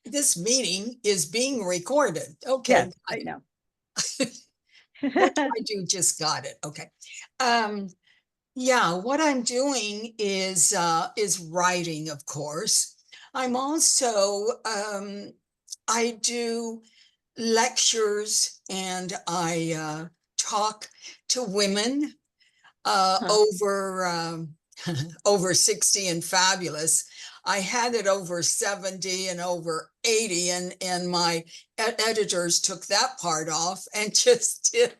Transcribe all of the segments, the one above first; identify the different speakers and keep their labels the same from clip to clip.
Speaker 1: This meeting is being recorded. Okay.
Speaker 2: Yes, I know.
Speaker 1: What do I do? Just got it. Okay. Yeah, what I'm doing is writing, of course. I'm also I do lectures and I talk to women
Speaker 2: Huh.
Speaker 1: over 60 and fabulous. I had it over 70 and over 80, and my editors took that part off and just did.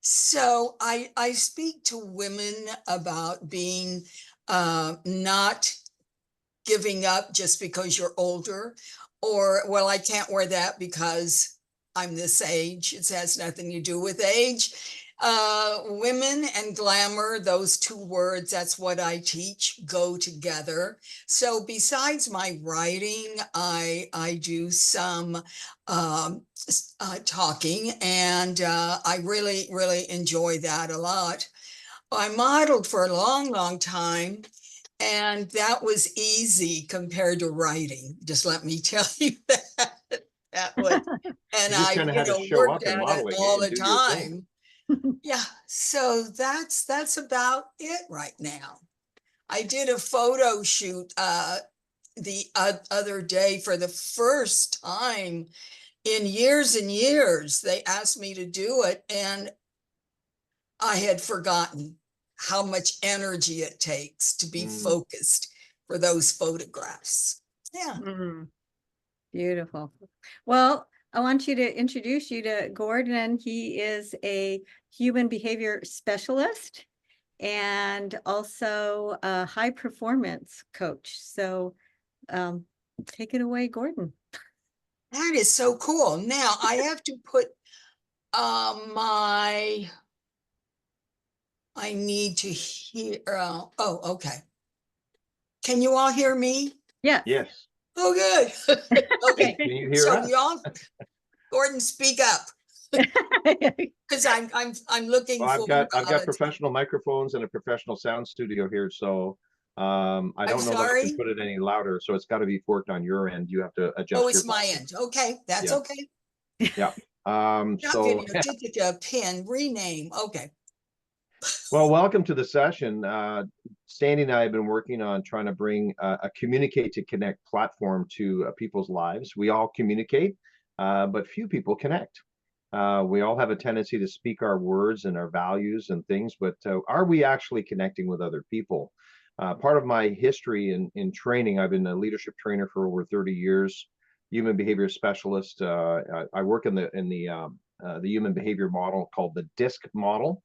Speaker 1: So I speak to women about being not giving up just because you're older, or, well, I can't wear that because I'm this age. It has nothing to do with age. Women and glamour, those two words, that's what I teach, go together. So besides my writing, I do some talking, and I really enjoy that a lot. I modeled for a long time, and that was easy compared to writing. Just let me tell you that. That was, and
Speaker 3: You just
Speaker 1: I,
Speaker 3: kind of had to show
Speaker 1: worked
Speaker 3: up in
Speaker 1: at it
Speaker 3: modeling
Speaker 1: all
Speaker 3: and
Speaker 1: the
Speaker 3: do your thing.
Speaker 1: time. Yeah, so that's about it right now. I did a photo shoot the other day for the first time in years and years. They asked me to do it, and I had forgotten how much energy it takes to be focused for those photographs. Yeah.
Speaker 2: Mm, beautiful. Well, I want you to introduce you to Gordon. He is a human behavior specialist and also a high performance coach. So take it away, Gordon.
Speaker 1: That is so cool. Now I have to put I need to hear. Oh, okay. Can you all hear me?
Speaker 2: Yes.
Speaker 3: Yes.
Speaker 1: Oh, good. Okay.
Speaker 3: Can you hear
Speaker 1: So
Speaker 3: us?
Speaker 1: y'all, Gordon, speak up, because I'm looking
Speaker 3: Well,
Speaker 1: for.
Speaker 3: I've got professional microphones and a professional sound studio here, so I don't know that I can put it any louder. So it's got to be forked on your end. You have to adjust.
Speaker 1: Oh,
Speaker 3: your
Speaker 1: it's my
Speaker 3: volume.
Speaker 1: end. Okay, that's okay.
Speaker 3: Yeah.
Speaker 1: Not
Speaker 3: So
Speaker 1: video, pin, rename. Okay.
Speaker 3: well, welcome to the session. Sandy and I have been working on trying to bring a communicate to connect platform to people's lives. We all communicate, but few people connect. We all have a tendency to speak our words and our values and things, but are we actually connecting with other people? Part of my history in training, I've been a leadership trainer for over 30 years, human behavior specialist. I work in the human behavior model called the DISC model.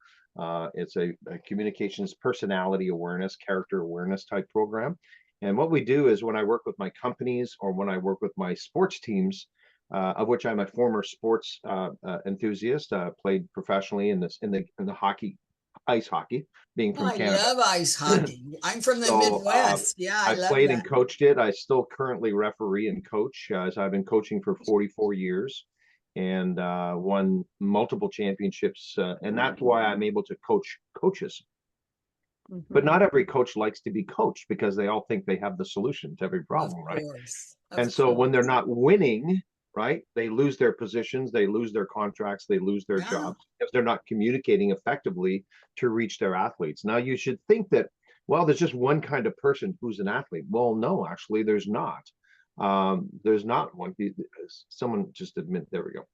Speaker 3: It's a communications personality awareness, character awareness type program. And what we do is when I work with my companies or when I work with my sports teams, of which I'm a former sports enthusiast, played professionally in the hockey, ice hockey, being from Canada.
Speaker 1: I love ice hockey. I'm from the
Speaker 3: So,
Speaker 1: Midwest. Yeah, I love
Speaker 3: played
Speaker 1: that.
Speaker 3: and coached it. I still currently referee and coach, as I've been coaching for 44 years and won multiple championships. And that's why I'm able to coach coaches. But not every coach likes to be coached because they all think they have the solution to every problem, right? And so when they're not winning, right, they lose their positions, they lose their contracts, they lose their jobs because they're not communicating effectively to reach their athletes. Now, you should think that, well, there's just one kind of person who's an athlete. Well, no, actually, there's not. There's not one. Someone just admit, there we go.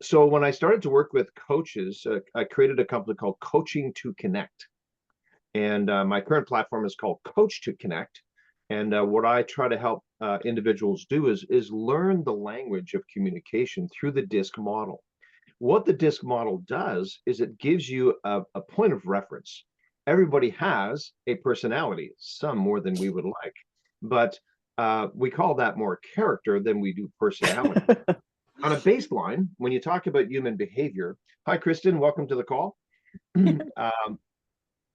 Speaker 3: So when I started to work with coaches, I created a company called Coaching to Connect. And my current platform is called Coach to Connect. And what I try to help individuals do is learn the language of communication through the DISC model. What the DISC model does is it gives you a point of reference. Everybody has a personality, some more than we would like, but we call that more character than we do personality. On a baseline, when you talk about human behavior, hi, Kristen, welcome to the call.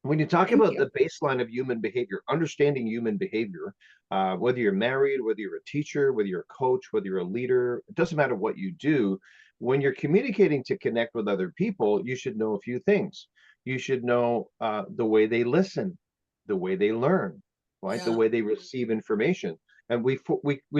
Speaker 3: When you talk about the baseline of human behavior, understanding human behavior, whether you're married, whether you're a teacher, whether you're a coach, whether you're a leader, it doesn't matter what you do. When you're communicating to connect with other people, you should know a few things. You should know the way they listen, the way they learn, right? The
Speaker 1: Yeah.
Speaker 3: way they receive information. And we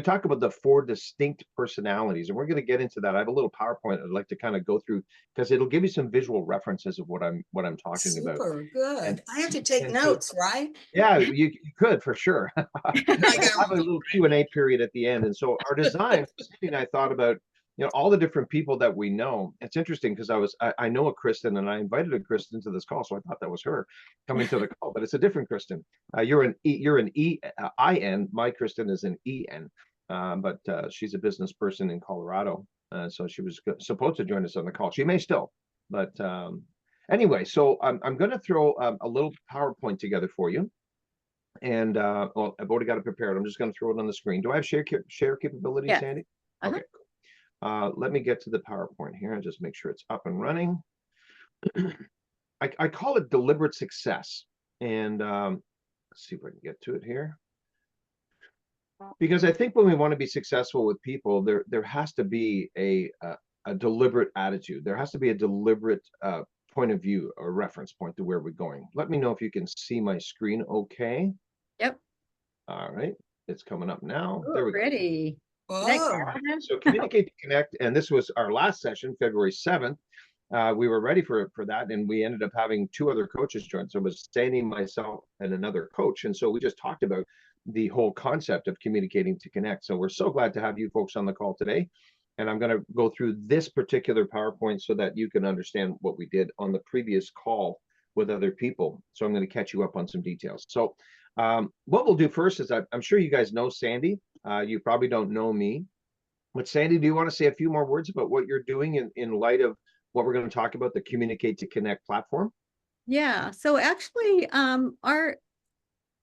Speaker 3: talk about the 4 distinct personalities, and we're going to get into that. I have a little PowerPoint I'd like to kind of go through because it'll give you some visual references of what I'm talking about.
Speaker 1: Super
Speaker 3: And
Speaker 1: good. I have to take
Speaker 3: and so
Speaker 1: notes, right?
Speaker 3: yeah, you could for sure. And
Speaker 1: I
Speaker 3: we'll have a
Speaker 1: got
Speaker 3: little Q&A period at the end. And so our design, Sandy and I thought about, all the different people that we know. It's interesting because I know a Kristen, and I invited a Kristen to this call, so I thought that was her coming to the call, but it's a different Kristen. You're an IN. My Kristen is an EN, but she's a business person in Colorado, so she was supposed to join us on the call. She may still, but anyway, so I'm going to throw a little PowerPoint together for you. And well, I've already got it prepared. I'm just going to throw it on the screen. Do I have share capability,
Speaker 2: Yes.
Speaker 3: Sandy?
Speaker 2: Uh-huh.
Speaker 3: Okay. Let me get to the PowerPoint here and just make sure it's up and running. I call it deliberate success. And let's see if I can get to it here. Because I think when we want to be successful with people, there has to be a deliberate attitude. There has to be a deliberate point of view or reference point to where we're going. Let me know if you can see my screen okay.
Speaker 2: Yep.
Speaker 3: All right, it's coming up now.
Speaker 2: Ooh,
Speaker 3: There we go.
Speaker 2: pretty.
Speaker 1: Whoa.
Speaker 3: All right. So communicate to connect, and this was our last session, February 7th. We were ready for that, and we ended up having 2 other coaches join. So it was Sandy, myself, and another coach. And so we just talked about the whole concept of communicating to connect. So we're so glad to have you folks on the call today. And I'm going to go through this particular PowerPoint so that you can understand what we did on the previous call with other people. So I'm going to catch you up on some details. So what we'll do first is I'm sure you guys know Sandy. You probably don't know me. But Sandy, do you want to say a few more words about what you're doing in light of what we're going to talk about, the Communicate to Connect platform?
Speaker 2: Yeah. So actually, the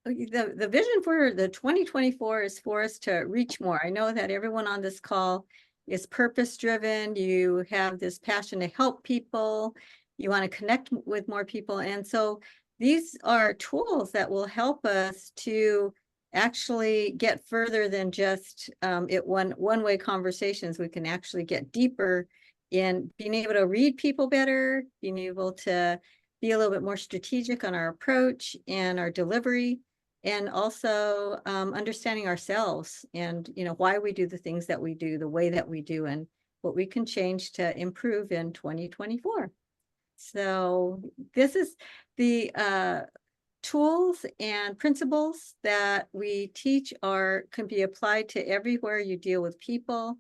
Speaker 2: vision for the 2024 is for us to reach more. I know that everyone on this call is purpose driven. You have this passion to help people. You want to connect with more people. And so these are tools that will help us to actually get further than just one-way conversations. We can actually get deeper in being able to read people better, being able to be a little bit more strategic on our approach and our delivery, and also understanding ourselves and why we do the things that we do, the way that we do, and what we can change to improve in 2024. So this is the tools and principles that we teach can be applied to everywhere you deal with people,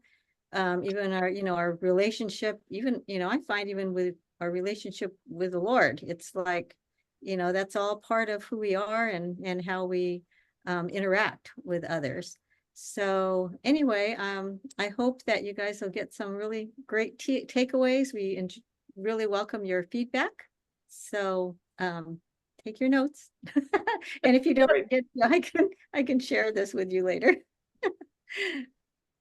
Speaker 2: even our relationship, even I find even with our relationship with the Lord, it's like that's all part of who we are and how we interact with others. So anyway, I hope that you guys will get some really great takeaways. We really welcome your feedback. So take your notes. And if you don't get, I can share this with you later.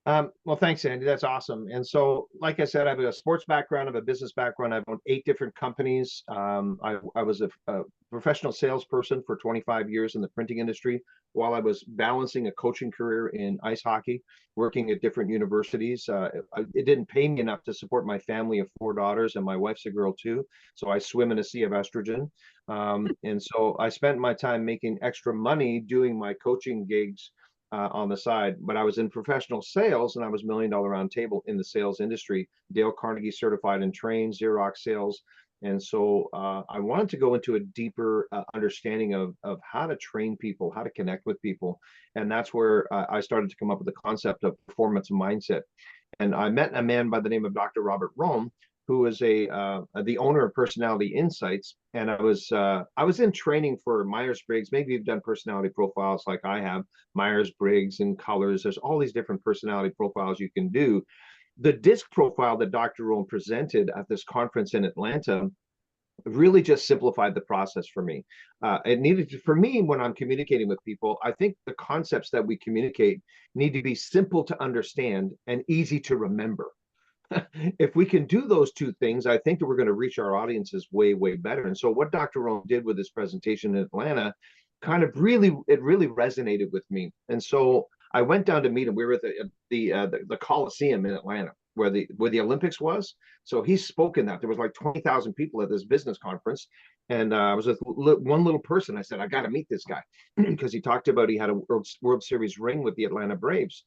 Speaker 3: Well, thanks, Sandy. That's awesome. And so, like I said, I have a sports background, I have a business background. I've owned 8 different companies. I was a professional salesperson for 25 years in the printing industry while I was balancing a coaching career in ice hockey, working at different universities. It didn't pay me enough to support my family of 4 daughters, and my wife's a girl too. So I swim in a sea of estrogen. And so I spent my time making extra money doing my coaching gigs on the side, but I was in professional sales, and I was $1 Million Round Table in the sales industry, Dale Carnegie certified and trained, Xerox sales. And so I wanted to go into a deeper understanding of how to train people, how to connect with people. And that's where I started to come up with the concept of performance mindset. And I met a man by the name of Dr. Robert Rome, who is the owner of Personality Insights. And I was in training for Myers-Briggs. Maybe you've done personality profiles like I have, Myers-Briggs and colors. There's all these different personality profiles you can do. The DISC profile that Dr. Rome presented at this conference in Atlanta really just simplified the process for me. It needed to, for me, when I'm communicating with people, I think the concepts that we communicate need to be simple to understand and easy to remember. If we can do those 2 things, I think that we're going to reach our audiences way, way better. And so what Dr. Rome did with this presentation in Atlanta kind of really resonated with me. And so I went down to meet him. We were at the Coliseum in Atlanta, where the Olympics was. So he spoke in that. There was like 20,000 people at this business conference. And I was with one little person. I said, I got to meet this guy because he talked about he had a World Series ring with the Atlanta Braves.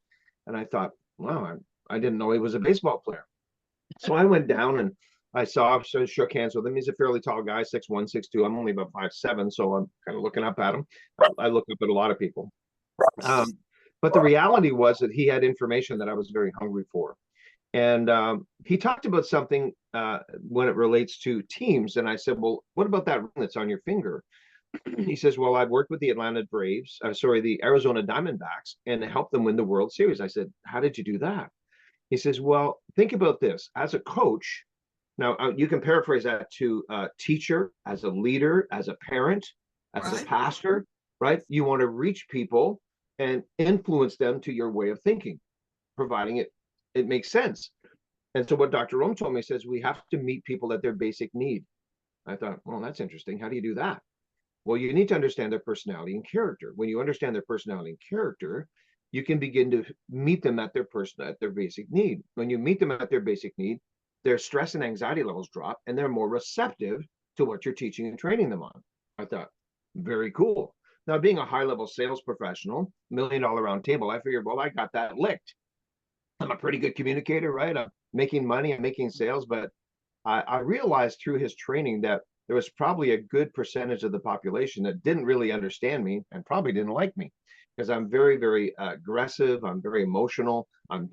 Speaker 3: And I thought, wow, I didn't know he was a baseball player. So I went down and I saw, so shook hands with him. He's a fairly tall guy, 6'1", 6'2". I'm only about 5'7", so I'm kind of looking up at him. I look up at a lot of people. But the reality was that he had information that I was very hungry for. And he talked about something when it relates to teams. And I said, well, what about that ring that's on your finger? He says, well, I've worked with the Atlanta Braves, the Arizona Diamondbacks, and helped them win the World Series. I said, how did you do that? He says, well, think about this. As a coach, now you can paraphrase that to a teacher, as a leader, as a parent, as a pastor, right? You want to reach people and influence them to your way of thinking, providing it makes sense. And so what Dr. Rome told me says we have to meet people at their basic need. I thought, well, that's interesting. How do you do that? Well, you need to understand their personality and character. When you understand their personality and character, you can begin to meet them at their basic need. When you meet them at their basic need, their stress and anxiety levels drop and they're more receptive to what you're teaching and training them on. I thought, very cool. Now, being a high-level sales professional, $1 million round table, I figured, well, I got that licked. I'm a pretty good communicator, right? I'm making money, I'm making sales, but I realized through his training that there was probably a good percentage of the population that didn't really understand me and probably didn't like me because I'm very, very aggressive. I'm very emotional. I'm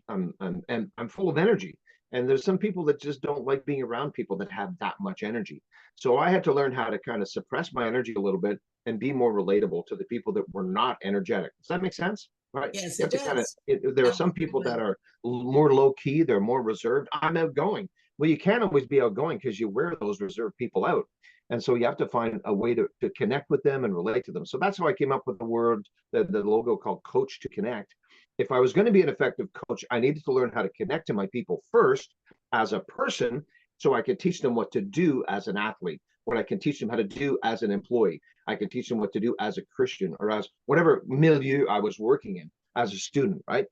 Speaker 3: full of energy. And there's some people that just don't like being around people that have that much energy. So I had to learn how to kind of suppress my energy a little bit and be more relatable to the people that were not energetic. Does that make sense? Right.
Speaker 1: Yes,
Speaker 3: You
Speaker 1: it
Speaker 3: have to kind of,
Speaker 1: does.
Speaker 3: there are some people that are more low key, they're more reserved. I'm outgoing. Well, you can't always be outgoing because you wear those reserved people out. And so you have to find a way to connect with them and relate to them. So that's how I came up with the word, the logo called Coach to Connect. If I was going to be an effective coach, I needed to learn how to connect to my people first as a person so I could teach them what to do as an athlete, what I can teach them how to do as an employee. I can teach them what to do as a Christian or as whatever milieu I was working in as a student, right?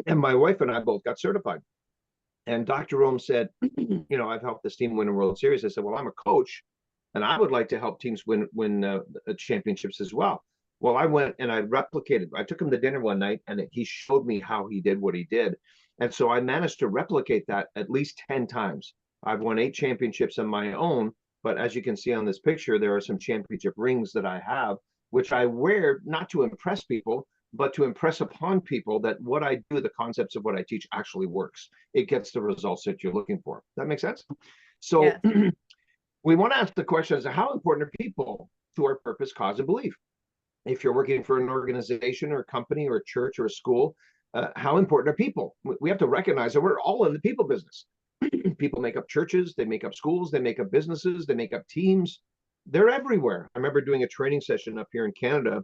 Speaker 3: And my wife and I both got certified. And Dr. Rome said, I've helped this team win a World Series. I said, well, I'm a coach and I would like to help teams win championships as well. Well, I went and I replicated. I took him to dinner one night and he showed me how he did what he did. And so I managed to replicate that at least 10 times. I've won 8 championships on my own. But as you can see on this picture, there are some championship rings that I have, which I wear not to impress people, but to impress upon people that what I do, the concepts of what I teach actually works. It gets the results that you're looking for. That makes sense? So
Speaker 2: Yes.
Speaker 3: we want to ask the question as to how important are people to our purpose, cause, and belief? If you're working for an organization or a company or a church or a school, how important are people? We have to recognize that we're all in the people business. People make up churches, they make up schools, they make up businesses, they make up teams. They're everywhere. I remember doing a training session up here in Canada.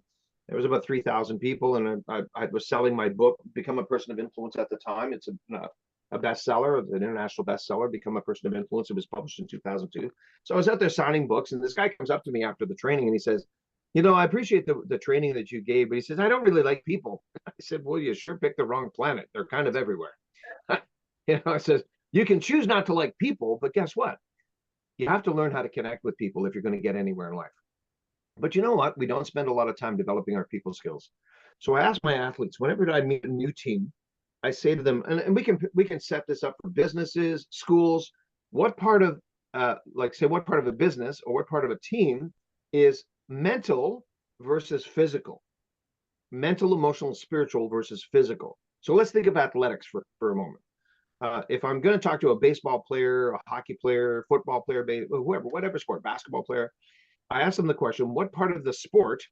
Speaker 3: There was about 3,000 people, and I was selling my book, Become a Person of Influence at the time. It's a bestseller, an international bestseller, Become a Person of Influence. It was published in 2002. So I was out there signing books, and this guy comes up to me after the training, and he says, I appreciate the training that you gave, but he says, I don't really like people. I said, well, you sure picked the wrong planet. They're kind of everywhere. I says, you can choose not to like people, but guess what? You have to learn how to connect with people if you're going to get anywhere in life. But you know what? We don't spend a lot of time developing our people skills. So I ask my athletes, whenever I meet a new team, I say to them, and we can set this up for businesses, schools, what part of what part of a business or what part of a team is mental versus physical, mental, emotional, spiritual versus physical. So let's think of athletics for a moment. If I'm going to talk to a baseball player, a hockey player, football player, whoever, whatever sport, basketball player, I ask them the question, what part of the sport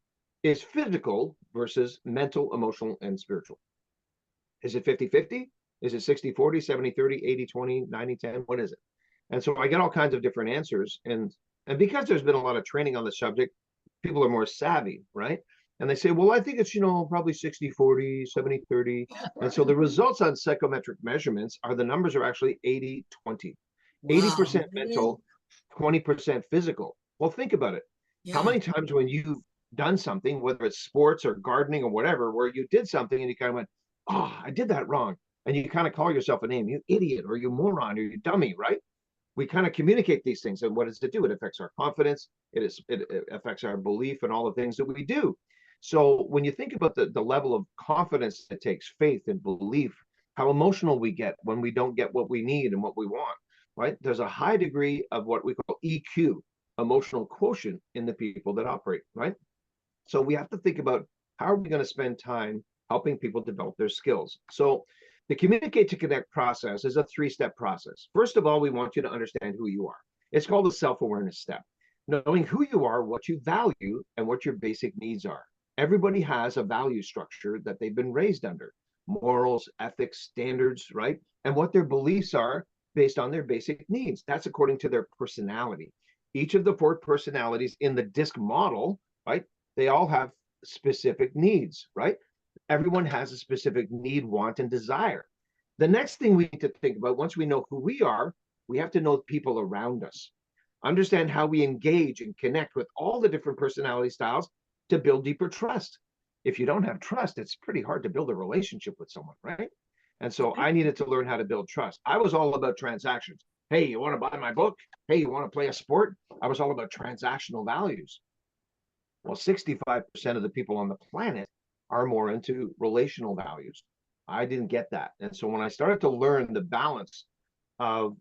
Speaker 3: is physical versus mental, emotional, and spiritual? Is it 50-50? Is it 60-40, 70-30, 80-20, 90-10? What is it? And so I get all kinds of different answers. And because there's been a lot of training on the subject, people are more savvy, right? And they say, well, I think it's, probably 60-40, 70-30. And so the results on psychometric measurements are the numbers are actually 80-20. Wow. 80% mental, 20% physical. Well, think about it. Yeah. How many times when you've done something, whether it's sports or gardening or whatever, where you did something and you kind of went, oh, I did that wrong. And you kind of call yourself a name, you idiot, or you moron, or you dummy, right? we kind of communicate these things. And what does it do? It affects our confidence. It affects our belief and all the things that we do. So when you think about the level of confidence it takes, faith and belief, how emotional we get when we don't get what we need and what we want, right? There's a high degree of what we call EQ, emotional quotient, in the people that operate, right? So we have to think about, how are we going to spend time helping people develop their skills? So the communicate to connect process is a 3-step process. First of all, we want you to understand who you are. It's called a self-awareness step. Knowing who you are, what you value, and what your basic needs are. Everybody has a value structure that they've been raised under. Morals, ethics, standards, right? And what their beliefs are based on their basic needs. That's according to their personality. Each of the 4 personalities in the DISC model, right? They all have specific needs, right? Everyone has a specific need, want, and desire. The next thing we need to think about, once we know who we are, we have to know people around us. Understand how we engage and connect with all the different personality styles to build deeper trust. If you don't have trust, it's pretty hard to build a relationship with someone, right? And so I needed to learn how to build trust. I was all about transactions. Hey, you want to buy my book? Hey, you want to play a sport? I was all about transactional values. Well, 65% of the people on the planet are more into relational values. I didn't get that. And so when I started to learn the balance of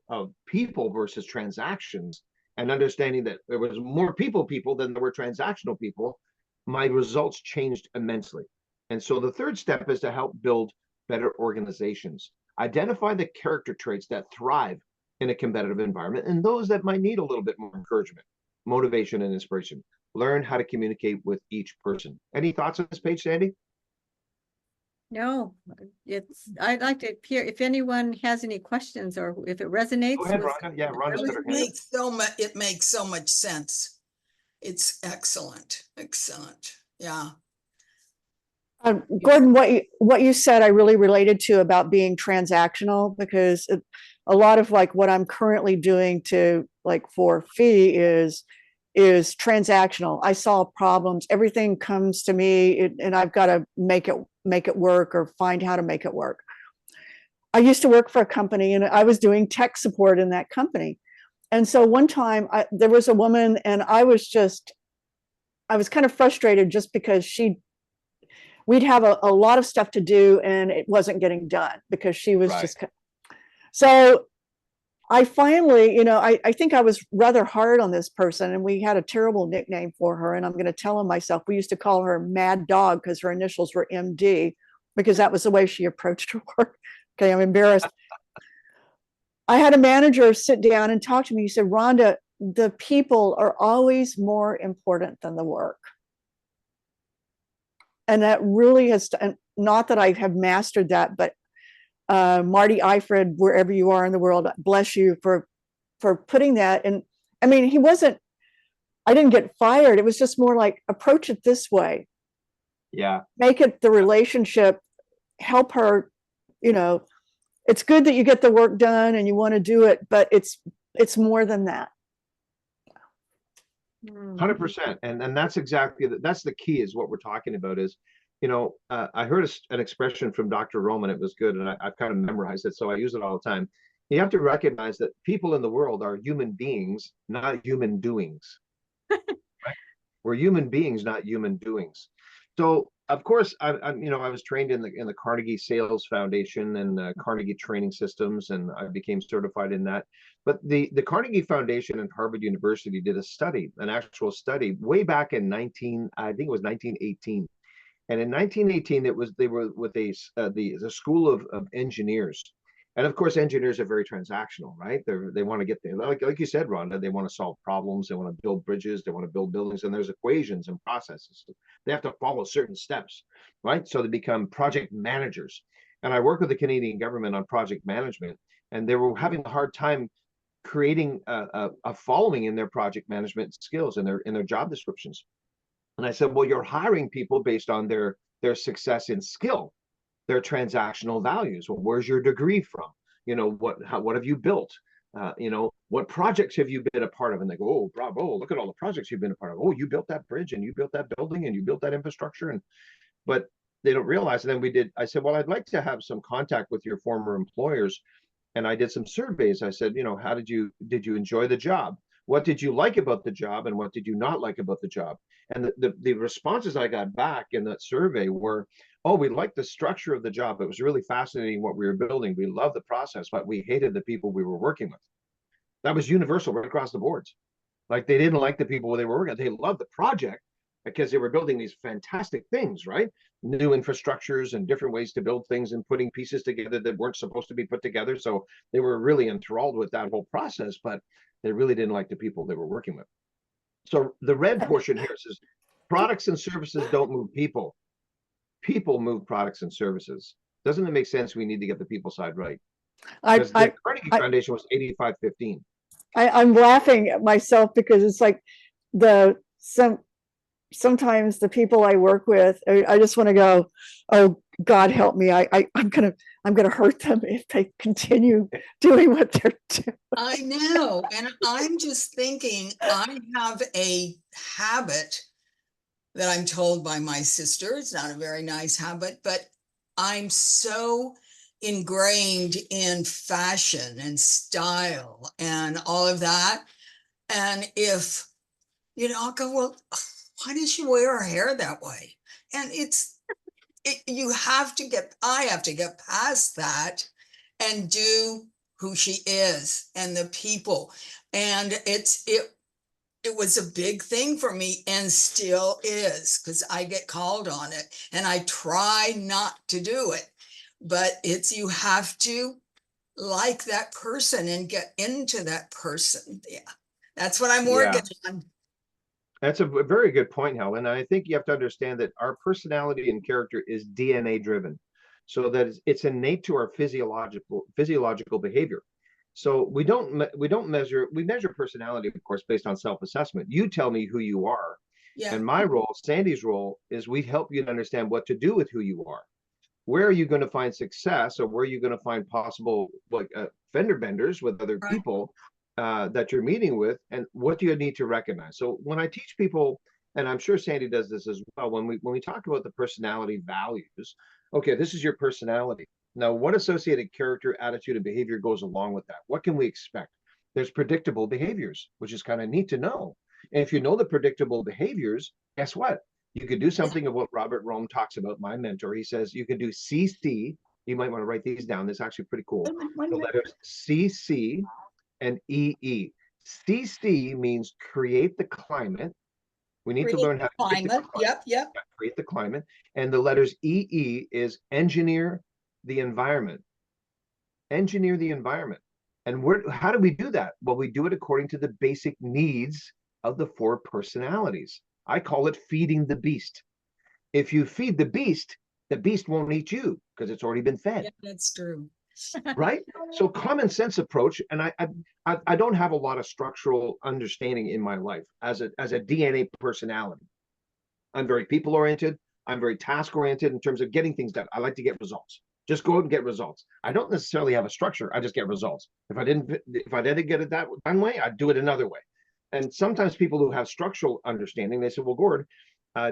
Speaker 3: people versus transactions, and understanding that there was more people than there were transactional people, my results changed immensely. And so the third step is to help build better organizations. Identify the character traits that thrive in a competitive environment and those that might need a little bit more encouragement, motivation, and inspiration. Learn how to communicate with each person. Any thoughts on this page, Sandy?
Speaker 2: No, I'd like to hear if anyone has any questions or if it resonates.
Speaker 3: Go ahead, Rhonda. Yeah, Rhonda's got her hand up.
Speaker 1: It makes so much sense. It's excellent. Excellent. Yeah.
Speaker 4: Gordon, what you said, I really related to about being transactional, because a lot of like what I'm currently doing to like for fee is transactional. I solve problems. Everything comes to me, and I've got to make it work or find how to make it work. I used to work for a company, and I was doing tech support in that company. And so one time there was a woman, and I was kind of frustrated just because we'd have a lot of stuff to do and it wasn't getting done because she was just, so I finally, I think I was rather hard on this person, and we had a terrible nickname for her. And I'm going to tell him myself, we used to call her Mad Dog because her initials were MD, because that was the way she approached her work. Okay, I'm embarrassed. I had a manager sit down and talk to me. He said, Rhonda, the people are always more important than the work. And that really has, not that I have mastered that, but Marty Eifred, wherever you are in the world, bless you for putting that. And I mean, I didn't get fired. It was just more like, approach it this way.
Speaker 3: Yeah.
Speaker 4: Make it the relationship, help her, it's good that you get the work done and you want to do it, but it's more than that.
Speaker 3: 100%. And that's exactly, that's the key, is what we're talking about is, I heard an expression from Dr. Roman. It was good. And I've kind of memorized it, so I use it all the time. You have to recognize that people in the world are human beings, not human doings. Right? We're human beings, not human doings. So of course, I was trained in the Carnegie Sales Foundation and Carnegie Training Systems, and I became certified in that. But the Carnegie Foundation and Harvard University did an actual study way back in 1918. And in 1918, they were with the School of Engineers. And of course, engineers are very transactional, right? They want to get there. Like you said, Rhonda, they want to solve problems. They want to build bridges. They want to build buildings. And there's equations and processes. They have to follow certain steps, right? So they become project managers. And I work with the Canadian government on project management. And they were having a hard time creating a following in their project management skills and in their job descriptions. And I said, well, you're hiring people based on their success in skill, their transactional values. Well, where's your degree from? What have you built? What projects have you been a part of? And they go, oh, bravo, look at all the projects you've been a part of. Oh, you built that bridge, and you built that building, and you built that infrastructure. But they don't realize. And then I said, well, I'd like to have some contact with your former employers and I did some surveys. I said, you know, did you enjoy the job? What did you like about the job, and what did you not like about the job? And the responses I got back in that survey were, oh, we liked the structure of the job. It was really fascinating what we were building. We loved the process, but we hated the people we were working with. That was universal right across the boards. Like, they didn't like the people they were working with. They loved the project because they were building these fantastic things, right? New infrastructures and different ways to build things and putting pieces together that weren't supposed to be put together. So they were really enthralled with that whole process, but they really didn't like the people they were working with. So the red portion here says products and services don't move people. People move products and services. Doesn't it make sense? We need to get the people side right. Because the Carnegie Foundation was 85-15.
Speaker 4: I'm laughing at myself because it's like sometimes the people I work with, I just want to go, oh, God help me. I'm gonna hurt them if they continue doing what they're doing.
Speaker 1: I know. And I'm just thinking, I have a habit that I'm told by my sister. It's not a very nice habit, but I'm so ingrained in fashion and style and all of that. And if, you know, I'll go, well, why does she wear her hair that way? And I have to get past that and do who she is and the people. And it was a big thing for me, and still is, because I get called on it and I try not to do it. But you have to like that person and get into that person. Yeah, that's what I'm working on.
Speaker 3: That's a very good point, Helen. I think you have to understand that our personality and character is DNA driven, so that it's innate to our physiological behavior. So we measure personality, of course, based on self-assessment. You tell me who you are.
Speaker 1: Yeah.
Speaker 3: And my role, Sandy's role, is we help you to understand what to do with who you are. Where are you going to find success, or where are you going to find possible fender benders with other people that you're meeting with, and what do you need to recognize? So when I teach people, and I'm sure Sandy does this as well, when we talk about the personality values, okay, this is your personality. Now, what associated character, attitude, and behavior goes along with that? What can we expect? There's predictable behaviors, which is kind of neat to know. And if you know the predictable behaviors, guess what? You could do something of what Robert Rome talks about, my mentor. He says you could do CC. You might want to write these down. This is actually pretty cool. The letters CC and EE. CC means create the climate. We need to learn how to
Speaker 1: climate. Yep.
Speaker 3: Create the climate. And the letters EE is engineer the environment. Engineer the environment. And how do we do that? Well, we do it according to the basic needs of the 4 personalities. I call it feeding the beast. If you feed the beast won't eat you because it's already been fed.
Speaker 1: Yeah, that's true.
Speaker 3: Right? So common sense approach. And I don't have a lot of structural understanding in my life as a DNA personality. I'm very people oriented. I'm very task oriented in terms of getting things done. I like to get results. Just go out and get results. I don't necessarily have a structure. I just get results. If I didn't get it that one way, I'd do it another way. And sometimes people who have structural understanding, they say, well, Gord,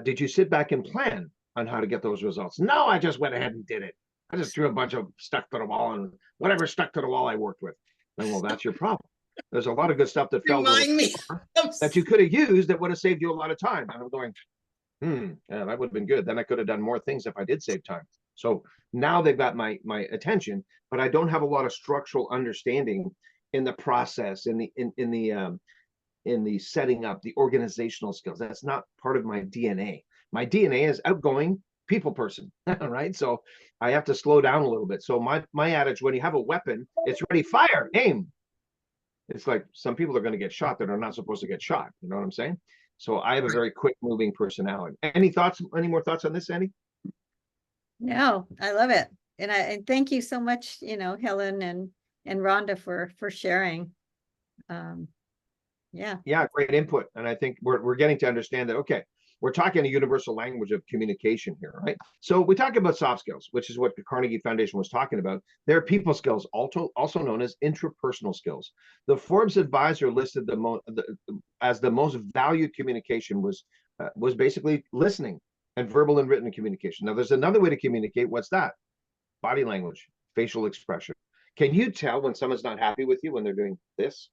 Speaker 3: did you sit back and plan on how to get those results? No, I just went ahead and did it. I just threw a bunch of stuff to the wall, and whatever stuck to the wall I worked with. And well, that's your problem. There's a lot of good stuff that fell that you could have used that would have saved you a lot of time. And I'm going, yeah, that would have been good. Then I could have done more things if I did save time. So now they've got my attention, but I don't have a lot of structural understanding in the process, in the setting up, the organizational skills. That's not part of my DNA. My DNA is outgoing people person, right? So I have to slow down a little bit. So my adage, when you have a weapon, it's ready, fire, aim. It's like some people are going to get shot that are not supposed to get shot. You know what I'm saying? So I have a very quick moving personality. Any more thoughts on this, Sandy?
Speaker 2: No, I love it. And thank you so much, Helen and Rhonda for sharing.
Speaker 3: Yeah, great input. And I think we're getting to understand that, okay, we're talking a universal language of communication here, right? So we talk about soft skills, which is what the Carnegie Foundation was talking about. There are people skills, also known as intrapersonal skills. The Forbes advisor listed as the most valued communication was basically listening and verbal and written communication. Now, there's another way to communicate. What's that? Body language, facial expression. Can you tell when someone's not happy with you when they're doing this?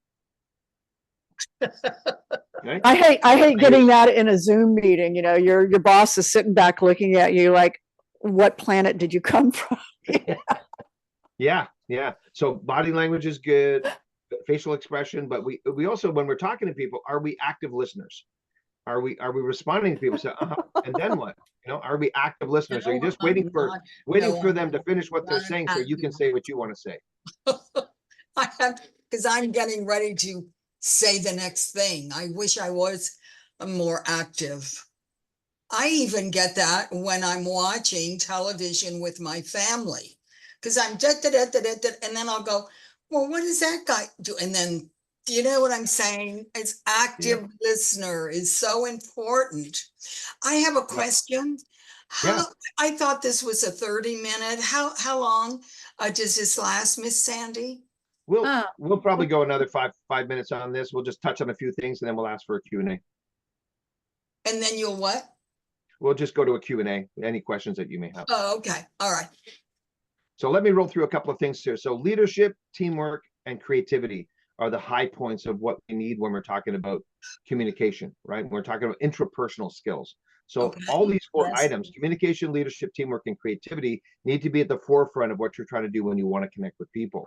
Speaker 3: Right?
Speaker 4: I hate getting that in a Zoom meeting. You know, your boss is sitting back looking at you like, what planet did you come from?
Speaker 3: Yeah, yeah. So body language is good, facial expression, but we also, when we're talking to people, are we active listeners? Are we responding to people? Say, and then what? You know, are we active listeners? Are you
Speaker 1: No,
Speaker 3: just
Speaker 1: I'm not.
Speaker 3: waiting
Speaker 1: No,
Speaker 3: for
Speaker 1: I'm
Speaker 3: them to finish what they're
Speaker 1: not an
Speaker 3: saying so you can
Speaker 1: active.
Speaker 3: say what you want to say?
Speaker 1: I have, because I'm getting ready to say the next thing. I wish I was more active. I even get that when I'm watching television with my family, because I'm and then I'll go, well, what does that guy do? And then, do you know what I'm saying? It's active listener is so important. I have a
Speaker 3: Yeah.
Speaker 1: question.
Speaker 3: Yeah.
Speaker 1: How, I thought this was a 30-minute. How long does this last, Miss Sandy?
Speaker 2: Oh,
Speaker 3: We'll probably go another 5 minutes on this. We'll just touch on a few things and then we'll ask for a Q&A.
Speaker 1: And then you'll what?
Speaker 3: We'll just go to a Q&A, any questions that you may have.
Speaker 1: Oh, okay. All right.
Speaker 3: So let me roll through a couple of things here. So leadership, teamwork, and creativity are the high points of what we need when we're talking about communication, right? When we're talking about intrapersonal skills. So
Speaker 1: Okay.
Speaker 3: all these four
Speaker 1: Yes.
Speaker 3: items, communication, leadership, teamwork, and creativity, need to be at the forefront of what you're trying to do when you want to connect with people.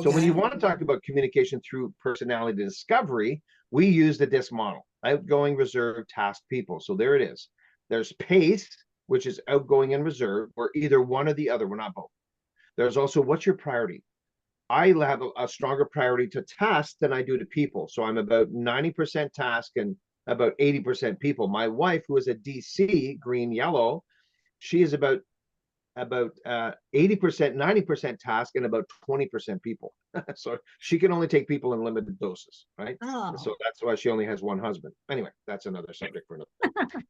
Speaker 3: So when you want to talk about communication through personality discovery, we use the DISC model: outgoing, reserved, task, people. So there it is. There's PACE, which is outgoing and reserved. We're either one or the other. We're not both. There's also, what's your priority? I have a stronger priority to tasks than I do to people. So I'm about 90% task and about 80% people. My wife, who is a DC, green, yellow, she is about 80%, 90% task and about 20% people. So she can only take people in limited doses, right?
Speaker 1: Oh.
Speaker 3: So that's why she only has one husband. Anyway, that's another subject for another.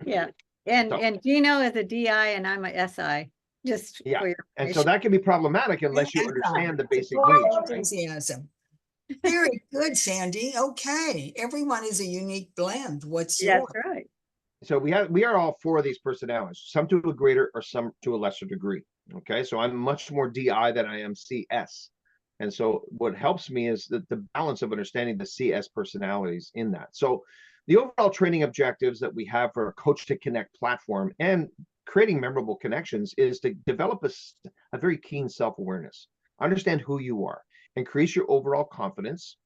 Speaker 2: yeah. And
Speaker 3: So,
Speaker 2: and Gino is a DI and I'm a SI. Just
Speaker 3: yeah.
Speaker 2: for your
Speaker 3: And so that can be problematic unless you
Speaker 1: And
Speaker 3: understand the basic
Speaker 1: support
Speaker 3: needs, right?
Speaker 1: enthusiasm. Very good, Sandy. Okay. Everyone is a unique blend. What's
Speaker 2: That's
Speaker 1: yours?
Speaker 2: right.
Speaker 3: So we are all four of these personalities, some to a greater or some to a lesser degree. Okay, so I'm much more DI than I am CS. And so what helps me is the balance of understanding the CS personalities in that. So the overall training objectives that we have for a Coach to Connect platform and creating memorable connections is to develop a very keen self-awareness, understand who you are, increase your overall confidence,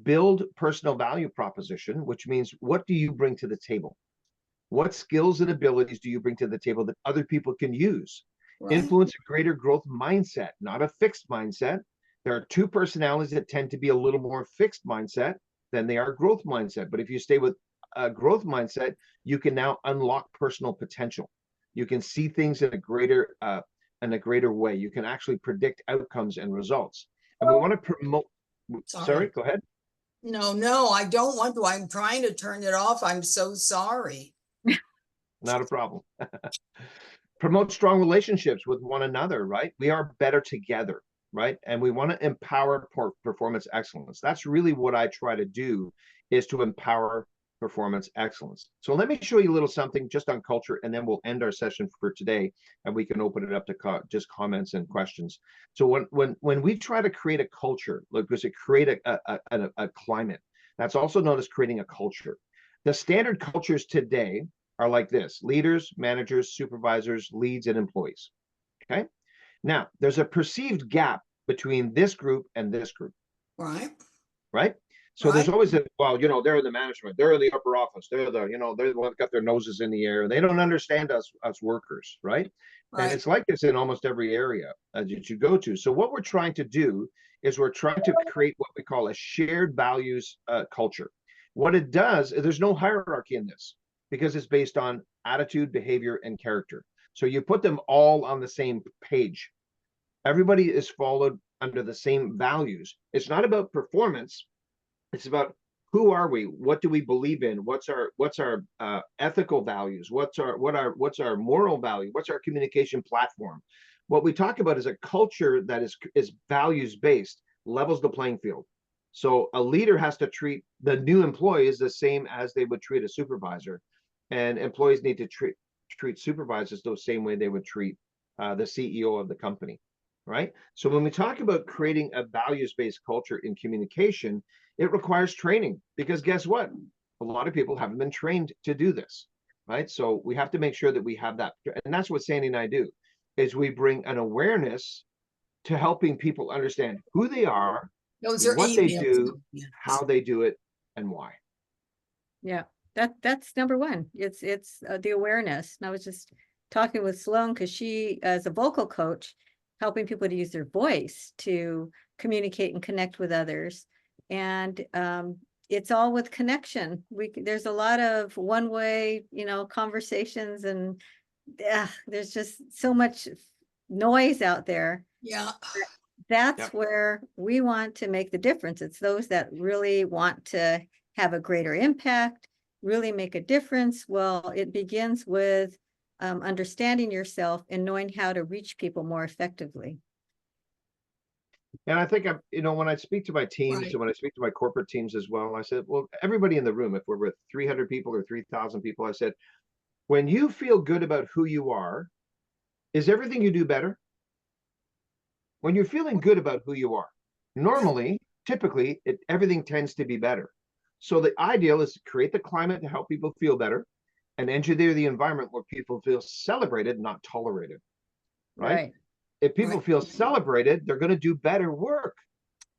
Speaker 3: build personal value proposition, which means what do you bring to the table? What skills and abilities do you bring to the table that other people can use?
Speaker 1: Right.
Speaker 3: Influence a greater growth mindset, not a fixed mindset. There are two personalities that tend to be a little more fixed mindset than they are growth mindset. But if you stay with a growth mindset, you can now unlock personal potential. You can see things in a greater way. You can actually predict outcomes and results. And we want to promote. Sorry, go ahead.
Speaker 1: No, I don't want to. I'm trying to turn it off. I'm so sorry.
Speaker 3: Not a problem. Promote strong relationships with one another, right? We are better together, right? And we want to empower performance excellence. That's really what I try to do, is to empower performance excellence. So let me show you a little something just on culture, and then we'll end our session for today, and we can open it up to just comments and questions. So when we try to create a culture, like to create a climate, that's also known as creating a culture. The standard cultures today are like this: leaders, managers, supervisors, leads, and employees. Okay. Now, there's a perceived gap between this group and this group.
Speaker 1: Right.
Speaker 3: Right. So there's always a, well, they're in the management, they're in the upper office, they're the one that got their noses in the air. They don't understand us workers, right? And it's like this in almost every area that you go to. So what we're trying to do is we're trying to create what we call a shared values culture. What it does is there's no hierarchy in this, because it's based on attitude, behavior, and character. So you put them all on the same page. Everybody is followed under the same values. It's not about performance. It's about who are we? What do we believe in? What's our ethical values? What's our moral value? What's our communication platform? What we talk about is a culture that is values based, levels the playing field. So a leader has to treat the new employees the same as they would treat a supervisor, and employees need to treat supervisors the same way they would treat the CEO of the company, right? So when we talk about creating a values-based culture in communication, it requires training, because guess what? A lot of people haven't been trained to do this, right? So we have to make sure that we have that. And that's what Sandy and I do, is we bring an awareness to helping people understand who they are,
Speaker 1: Those are
Speaker 3: what they
Speaker 1: emails.
Speaker 3: do, how they do it, and why.
Speaker 2: Yeah, that's number one. It's the awareness. And I was just talking with Sloan because she, as a vocal coach, helping people to use their voice to communicate and connect with others. And it's all with connection. There's a lot of one-way, conversations, and there's just so much noise out there.
Speaker 1: Yeah.
Speaker 2: That's
Speaker 3: Yep.
Speaker 2: where we want to make the difference. It's those that really want to have a greater impact, really make a difference. Well, it begins with understanding yourself and knowing how to reach people more effectively.
Speaker 3: And I think when I speak to my teams,
Speaker 1: Right.
Speaker 3: and when I speak to my corporate teams as well, I said, well, everybody in the room, if we're with 300 people or 3,000 people, I said, when you feel good about who you are, is everything you do better? When you're feeling good about who you are, normally, typically, everything tends to be better. So the ideal is to create the climate to help people feel better, and engineer the environment where people feel celebrated, not tolerated, right? If people
Speaker 1: Right.
Speaker 3: feel celebrated, they're going to do better work,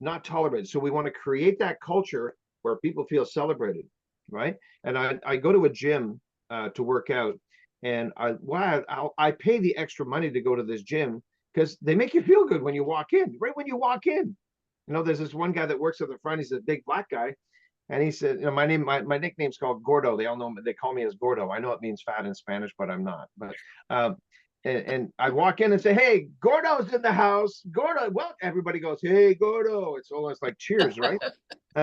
Speaker 3: not tolerated. So we want to create that culture where people feel celebrated, right? And I go to a gym to work out, and I pay the extra money to go to this gym because they make you feel good when you walk in. Right when you walk in, there's this one guy that works at the front. He's a big black guy, and he said, my nickname's called Gordo. They all know me, they call me as Gordo. I know it means fat in Spanish, but I'm not. But and I walk in and say, hey, Gordo's in the house. Gordo, well, everybody goes, hey, Gordo. It's almost like cheers, right?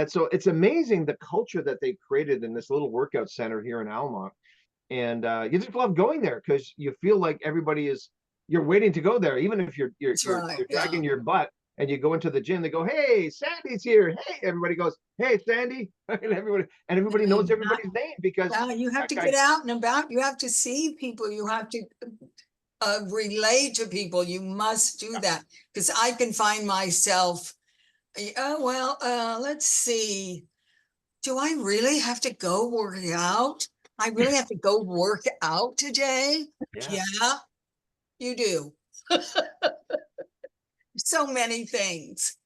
Speaker 3: So it's amazing the culture that they've created in this little workout center here in Almont. And you just love going there because you feel like you're waiting to go there, even if you're
Speaker 1: right.
Speaker 3: dragging your butt, and you go into the gym. They go, hey, Sandy's here. Hey, everybody goes, hey, Sandy, and everybody knows everybody's name because
Speaker 1: You have to get out and about. You have to see people. You have to relate to people. You must do that, because I can find myself, let's see, do I really have to go work out? I really have to go work out today? Yeah, you do. So many things.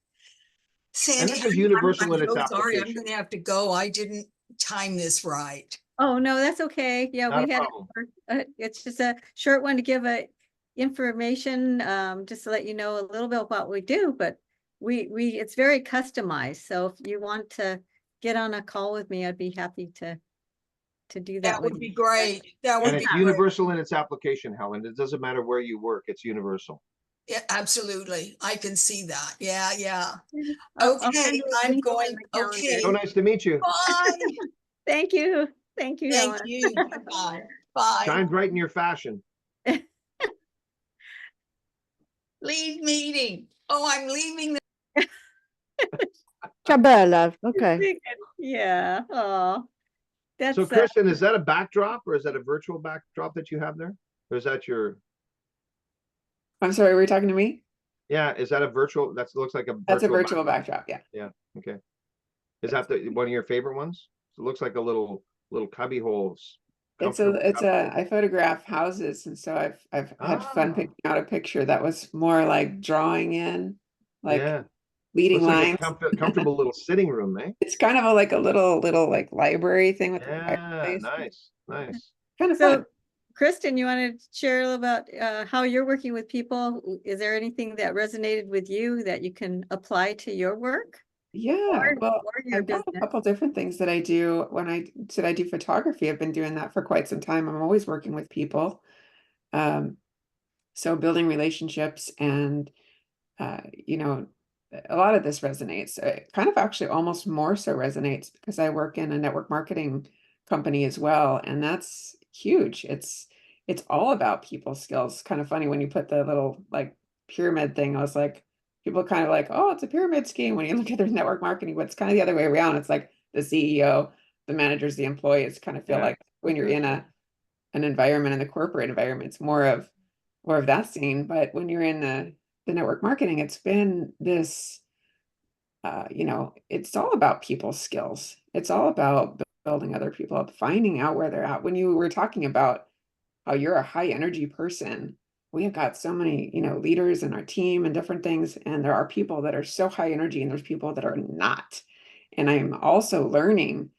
Speaker 1: Sandy,
Speaker 3: this is universal in its
Speaker 1: so sorry, I'm
Speaker 3: application.
Speaker 1: going to have to go. I didn't time this right.
Speaker 2: Oh, no, that's okay. Yeah,
Speaker 3: Not
Speaker 2: we
Speaker 3: a
Speaker 2: had,
Speaker 3: problem.
Speaker 2: it's just a short one to give information, just to let you know a little bit about what we do, but it's very customized. So if you want to get on a call with me, I'd be happy to do that
Speaker 1: That
Speaker 2: with
Speaker 1: would be
Speaker 2: you.
Speaker 1: great. That
Speaker 3: And
Speaker 1: would
Speaker 3: it's
Speaker 1: be great.
Speaker 3: universal in its application, Helen. It doesn't matter where you work. It's universal.
Speaker 1: Yeah, absolutely. I can see that. Yeah, yeah.
Speaker 2: I'll
Speaker 1: Okay,
Speaker 2: send you a
Speaker 1: I'm
Speaker 2: link on
Speaker 1: going.
Speaker 2: my calendar.
Speaker 1: Okay,
Speaker 3: So nice to meet you.
Speaker 1: bye.
Speaker 2: Thank you. Thank you,
Speaker 1: Thank
Speaker 2: Helen.
Speaker 1: you. Bye. Bye.
Speaker 3: Shine bright in your fashion.
Speaker 1: Leave meeting. Oh, I'm leaving.
Speaker 4: Chabela. Okay.
Speaker 2: Yeah. Oh, that's
Speaker 3: So, Kristen, is that a backdrop, or is that a virtual backdrop that you have there? Or is that your?
Speaker 5: I'm sorry, were you talking to me?
Speaker 3: Yeah, is that a virtual? That looks like a virtual.
Speaker 5: That's a virtual backdrop. Yeah.
Speaker 3: Yeah. Okay. Is that one of your favorite ones? It looks like a little cubby holes.
Speaker 5: I photograph houses, and so I've had fun picking out a picture that was more like drawing in, like leading lines.
Speaker 3: Like a comfortable little sitting room, eh?
Speaker 5: It's kind of like a little like library thing with
Speaker 3: Yeah, nice.
Speaker 5: Kind of
Speaker 2: so.
Speaker 5: fun.
Speaker 2: Kristen, you want to share a little about how you're working with people? Is there anything that resonated with you that you can apply to your work?
Speaker 5: Yeah, well,
Speaker 2: your
Speaker 5: I've got a
Speaker 2: business?
Speaker 5: couple different things that I do. When I do photography, I've been doing that for quite some time. I'm always working with people. So building relationships, and a lot of this resonates. It kind of actually almost more so resonates because I work in a network marketing company as well, and that's huge. It's all about people skills. Kind of funny when you put the little like pyramid thing. I was like, people kind of like, oh, it's a pyramid scheme when you look at their network marketing, but it's kind of the other way around. It's like the CEO, the managers, the employees kind of feel like when you're in an environment, in the corporate environment, it's more of that scene. But when you're in the network marketing, it's been this, you know, it's all about people skills. It's all about building other people up, finding out where they're at. When you were talking about how you're a high energy person, we have got so many, you know, leaders in our team and different things. And there are people that are so high energy and there's people that are not. And I'm also learning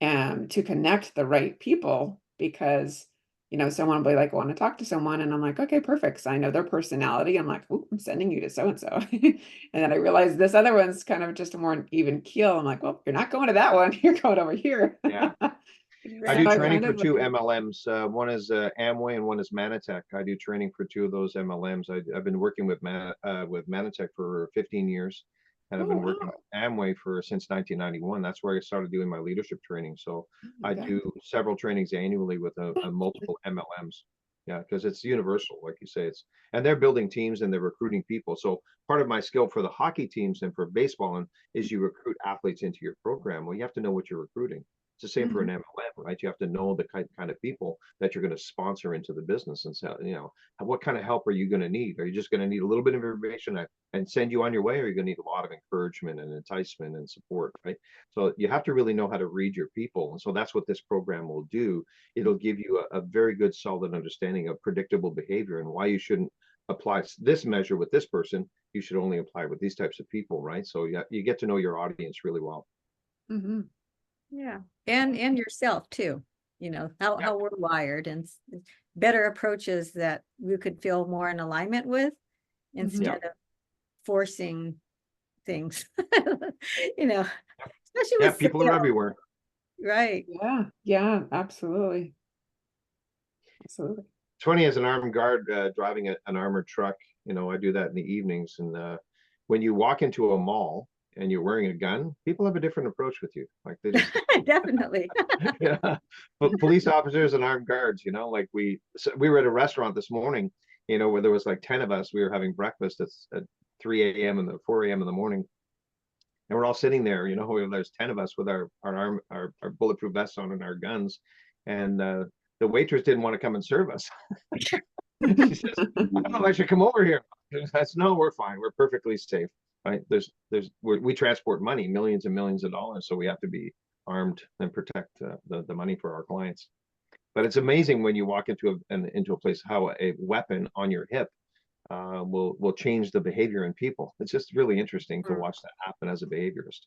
Speaker 5: to connect the right people because, you know, someone will be like, I want to talk to someone. And I'm like, okay, perfect. So I know their personality. I'm like, oh, I'm sending you to so-and-so. And then I realized this other one's kind of just a more even keel. I'm like, well, you're not going to that one. You're going over here.
Speaker 3: Yeah. I
Speaker 2: Exactly.
Speaker 3: do
Speaker 5: I've
Speaker 3: training
Speaker 5: kind
Speaker 3: for
Speaker 5: of
Speaker 3: two
Speaker 5: learned.
Speaker 3: MLMs. One is Amway and one is Manatech. I do training for two of those MLMs. I've been working with Manatech for 15 years, and I've
Speaker 5: Oh,
Speaker 3: been working
Speaker 5: wow.
Speaker 3: with Amway since 1991. That's where I started doing my leadership training. So
Speaker 5: Oh my
Speaker 3: I
Speaker 5: God.
Speaker 3: do several trainings annually with a multiple MLMs. Yeah, because it's universal, like you say. And they're building teams and they're recruiting people. So part of my skill for the hockey teams and for baseball is you recruit athletes into your program. Well, you have to know what you're recruiting. It's the same for an
Speaker 5: Mhm.
Speaker 3: MLM, right? You have to know the kind of people that you're going to sponsor into the business and say, you know, what kind of help are you going to need? Are you just going to need a little bit of information and send you on your way, or are you going to need a lot of encouragement and enticement and support, right? So you have to really know how to read your people. And so that's what this program will do. It'll give you a very good, solid understanding of predictable behavior and why you shouldn't apply this measure with this person. You should only apply with these types of people, right? So you get to know your audience really well.
Speaker 5: Mhm.
Speaker 2: Yeah. And yourself too, you know,
Speaker 3: Yeah.
Speaker 2: how we're wired and better approaches that we could feel more in alignment with
Speaker 5: Mhm.
Speaker 2: instead of forcing things, you know, especially
Speaker 3: Yeah,
Speaker 2: with
Speaker 3: people are
Speaker 2: sales,
Speaker 3: everywhere.
Speaker 2: right?
Speaker 5: Yeah, yeah, absolutely. Absolutely.
Speaker 3: It's funny, as an armed guard driving an armored truck, you know, I do that in the evenings. And when you walk into a mall and you're wearing a gun, people have a different approach with you. Like they just,
Speaker 2: Definitely.
Speaker 3: yeah. But police officers and armed guards, you know, like we were at a restaurant this morning, you know, where there was like 10 of us. We were having breakfast at 3 a.m. and 4 a.m. in the morning. And we're all sitting there, you know, there's 10 of us with our bulletproof vests on and our guns. And the waitress didn't want to come and serve us. She says, I don't know, I should come over here. That's no, we're fine. We're perfectly safe. Right. We transport money, millions and millions of dollars. So we have to be armed and protect the money for our clients. But it's amazing when you walk into a place how a weapon on your hip will change the behavior in people. It's just really interesting to watch that happen as a behaviorist.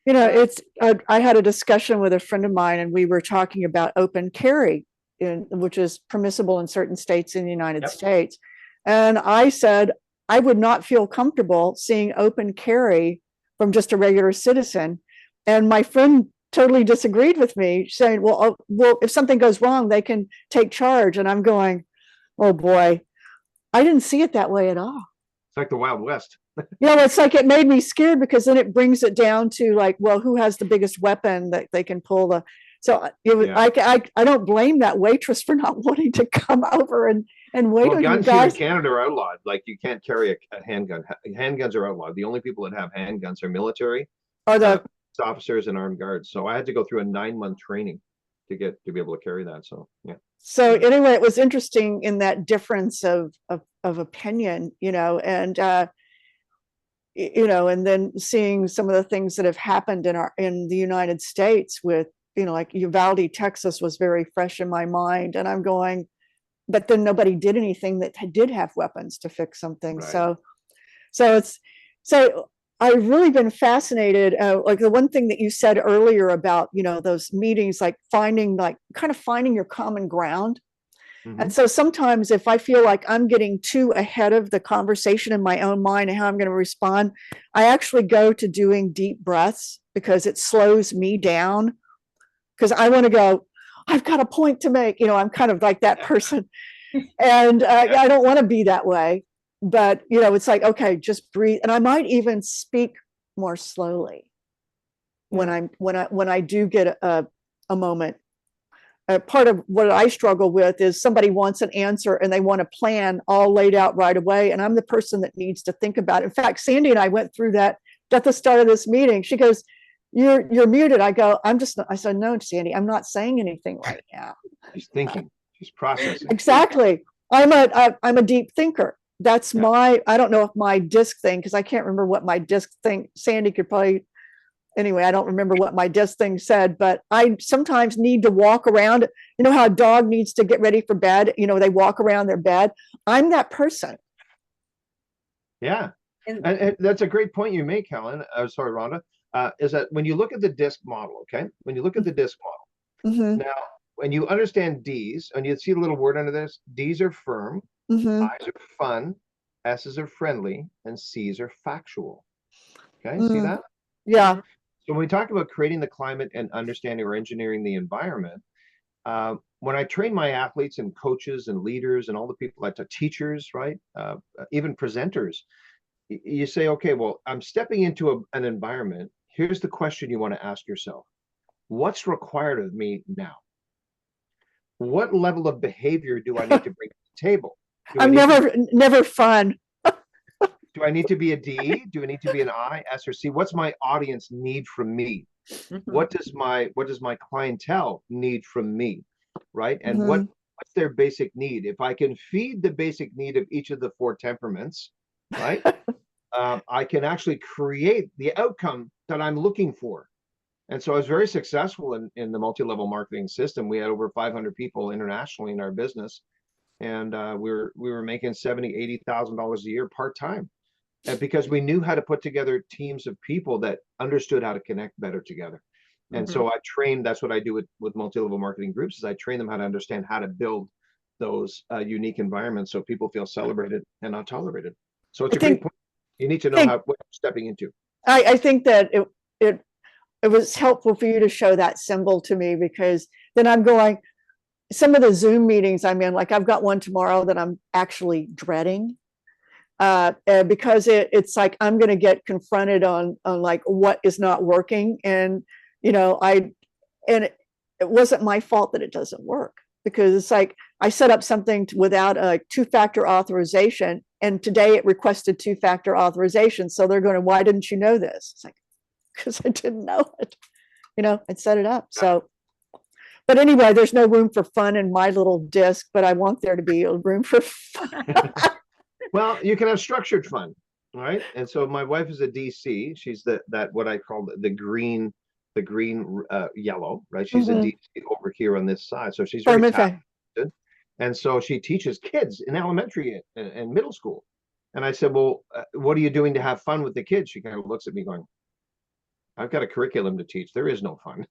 Speaker 4: You know,
Speaker 2: Well,
Speaker 4: I had a discussion with a friend of mine and we were talking about open carry, which is permissible in certain states in the United
Speaker 3: Yep.
Speaker 4: States. And I said, I would not feel comfortable seeing open carry from just a regular citizen. And my friend totally disagreed with me, saying, well, if something goes wrong, they can take charge. And I'm going, oh boy, I didn't see it that way at all.
Speaker 3: It's like the Wild West.
Speaker 4: It's like it made me scared because then it brings it down to like, well, who has the biggest weapon that they can pull the. So I don't blame that waitress for not wanting to come over and wait
Speaker 3: Well,
Speaker 4: on you
Speaker 3: guns here in
Speaker 4: guys.
Speaker 3: Canada are outlawed. Like you can't carry a handgun. Handguns are outlawed. The only people that have handguns are military,
Speaker 4: Or the
Speaker 3: officers, and armed guards. So I had to go through a 9-month training to be able to carry that. So yeah.
Speaker 4: so anyway, it was interesting in that difference of opinion, and and then seeing some of the things that have happened in the United States with, like Uvalde, Texas was very fresh in my mind. And I'm going, but then nobody did anything that did have weapons to fix something.
Speaker 3: Right.
Speaker 4: So I've really been fascinated. Like the one thing that you said earlier about, those meetings, like finding your common ground.
Speaker 3: Mhm.
Speaker 4: And so sometimes if I feel like I'm getting too ahead of the conversation in my own mind and how I'm going to respond, I actually go to doing deep breaths because it slows me down. Because I want to go, I've got a point to make. I'm kind of like that person. And I don't want to be that way. But, it's like, okay, just breathe. And I might even speak more slowly when I do get a moment. Part of what I struggle with is somebody wants an answer and they want a plan all laid out right away. And I'm the person that needs to think about it. In fact, Sandy and I went through that at the start of this meeting. She goes, you're muted. I go, I said, no, Sandy, I'm not saying anything right now.
Speaker 3: She's thinking, she's processing.
Speaker 4: Exactly. I'm a deep thinker. that's my, I don't know if my disc thing, because I can't remember what my disc thing, Sandy could probably, anyway, I don't remember what my disc thing said, but I sometimes need to walk around. You know how a dog needs to get ready for bed? You know, they walk around their bed. I'm that person.
Speaker 3: Yeah.
Speaker 2: And
Speaker 3: And that's a great point you make, Helen. Sorry, Rhonda. Is that when you look at the disc model, okay? When you look at the disc model,
Speaker 4: Mm-hmm,
Speaker 3: now, when you understand D's, and you see the little word under this, D's are firm,
Speaker 4: mm-hmm,
Speaker 3: I's are fun, S's are friendly, and C's are factual. Okay, see
Speaker 4: mm,
Speaker 3: that?
Speaker 4: yeah.
Speaker 3: So when we talk about creating the climate and understanding or engineering the environment, when I train my athletes and coaches and leaders and all the people like the teachers, right? Even presenters, you say, okay, well, I'm stepping into an environment. Here's the question you want to ask yourself. What's required of me now? What level of behavior do I need to bring to the table? Do I
Speaker 4: I'm
Speaker 3: need
Speaker 4: never fun.
Speaker 3: do I need to be a D? Do I need to be an I, S, or C? What's my audience need from me?
Speaker 2: mhm.
Speaker 3: What does my clientele need from me? Right? And
Speaker 4: Mhm.
Speaker 3: what's their basic need? If I can feed the basic need of each of the four temperaments, right? I can actually create the outcome that I'm looking for. And so I was very successful in the multi-level marketing system. We had over 500 people internationally in our business, and we were making $70,000-$80,000 a year part-time, because we knew how to put together teams of people that understood how to connect better together. And
Speaker 2: Mhm.
Speaker 3: so I trained. That's what I do with multi-level marketing groups. Is I train them how to understand how to build those unique environments so people feel celebrated and not tolerated. So it's
Speaker 4: I
Speaker 3: a great
Speaker 4: think,
Speaker 3: point. You need to know
Speaker 4: think
Speaker 3: what you're stepping into.
Speaker 4: I think that it it was helpful for you to show that symbol to me, because then I'm going, some of the Zoom meetings I'm in, like I've got one tomorrow that I'm actually dreading, because it's like I'm going to get confronted on like what is not working, and you know it wasn't my fault that it doesn't work, because it's like I set up something without a two-factor authorization, and today it requested two-factor authorization, so they're going, why didn't you know this? It's like, because I didn't know it, you know, and set it up. So, but anyway, there's no room for fun in my little disc, but I want there to be a room for fun.
Speaker 3: Well, you can have structured fun, right? And so my wife is a DC. She's that what I call the green, yellow, right? She's a
Speaker 4: Mhm.
Speaker 3: DC over here on this side. So she's very
Speaker 4: Affirmative.
Speaker 3: talented. And so she teaches kids in elementary and middle school. And I said, well, what are you doing to have fun with the kids? She kind of looks at me going, I've got a curriculum to teach. There is no fun.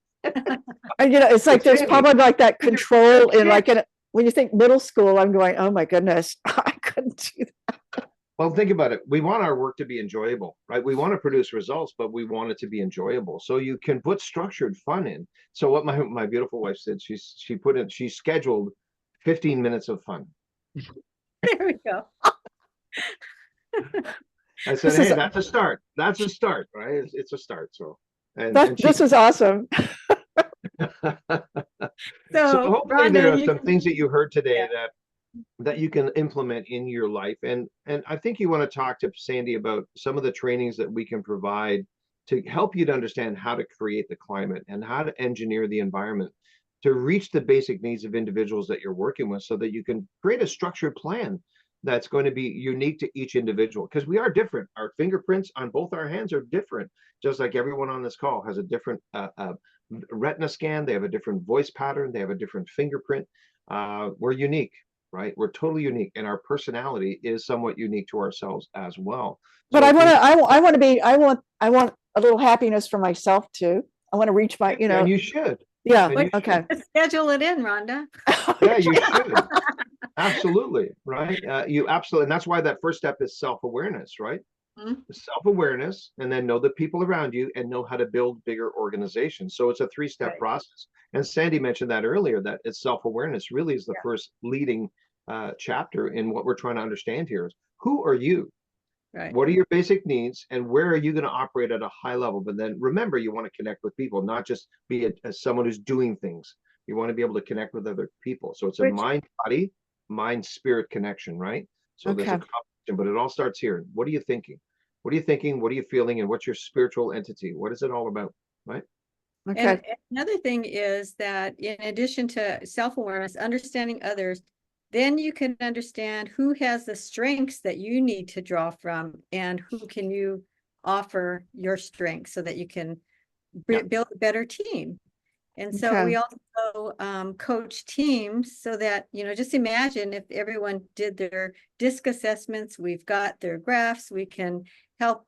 Speaker 4: And you know, it's like there's
Speaker 3: Sandy,
Speaker 4: probably like that
Speaker 3: these are
Speaker 4: control in like
Speaker 3: kids.
Speaker 4: when you think middle school, I'm going, oh my goodness, I couldn't do that.
Speaker 3: Well, think about it. We want our work to be enjoyable, right? We want to produce results, but we want it to be enjoyable. So you can put structured fun in. So what my beautiful wife said, she scheduled 15 minutes of fun.
Speaker 2: There we go.
Speaker 3: I said,
Speaker 4: This is
Speaker 3: hey, that's a start. That's a start, right? It's a start. So
Speaker 4: this is awesome.
Speaker 3: so
Speaker 2: So
Speaker 3: hopefully there
Speaker 2: Rhonda,
Speaker 3: are
Speaker 2: you
Speaker 3: some
Speaker 2: can,
Speaker 3: things that you heard today
Speaker 2: yeah.
Speaker 3: that you can implement in your life. And I think you want to talk to Sandy about some of the trainings that we can provide to help you to understand how to create the climate and how to engineer the environment to reach the basic needs of individuals that you're working with, so that you can create a structured plan that's going to be unique to each individual, because we are different. Our fingerprints on both our hands are different, just like everyone on this call has a different retina scan. They have a different voice pattern. They have a different fingerprint. We're unique, right? We're totally unique, and our personality is somewhat unique to ourselves as well.
Speaker 4: But
Speaker 3: So
Speaker 4: I
Speaker 3: if
Speaker 4: want
Speaker 3: we,
Speaker 4: to, I want to be, I want a little happiness for myself too. I want to reach my, you
Speaker 3: and
Speaker 4: know,
Speaker 3: you should,
Speaker 4: yeah.
Speaker 3: and you
Speaker 4: Okay.
Speaker 3: should,
Speaker 2: Schedule it in, Rhonda.
Speaker 3: yeah, you should. Absolutely, right? You absolutely, and that's why that first step is self-awareness, right?
Speaker 2: Mhm.
Speaker 3: Self-awareness, and then know the people around you and know how to build bigger organizations. So it's a three-step
Speaker 2: Right.
Speaker 3: process. And Sandy mentioned that earlier, that it's self-awareness really is the
Speaker 2: Yeah.
Speaker 3: first leading chapter in what we're trying to understand here is, who are you?
Speaker 2: Right.
Speaker 3: What are your basic needs, and where are you going to operate at a high level? But then remember, you want to connect with people, not just be someone who's doing things. You want to be able to connect with other people. So it's a
Speaker 2: Which,
Speaker 3: mind-body, mind-spirit connection, right? So there's a
Speaker 4: Okay.
Speaker 3: combination, but it all starts here. What are you thinking? What are you thinking? What are you feeling? And what's your spiritual entity? What is it all about, right?
Speaker 4: Okay.
Speaker 2: and another thing is that in addition to self-awareness, understanding others, then you can understand who has the strengths that you need to draw from and who can you offer your strengths so that you can
Speaker 3: Yeah.
Speaker 2: build a better team. And so
Speaker 4: Okay.
Speaker 2: we also coach teams so that, just imagine if everyone did their DISC assessments, we've got their graphs, we can help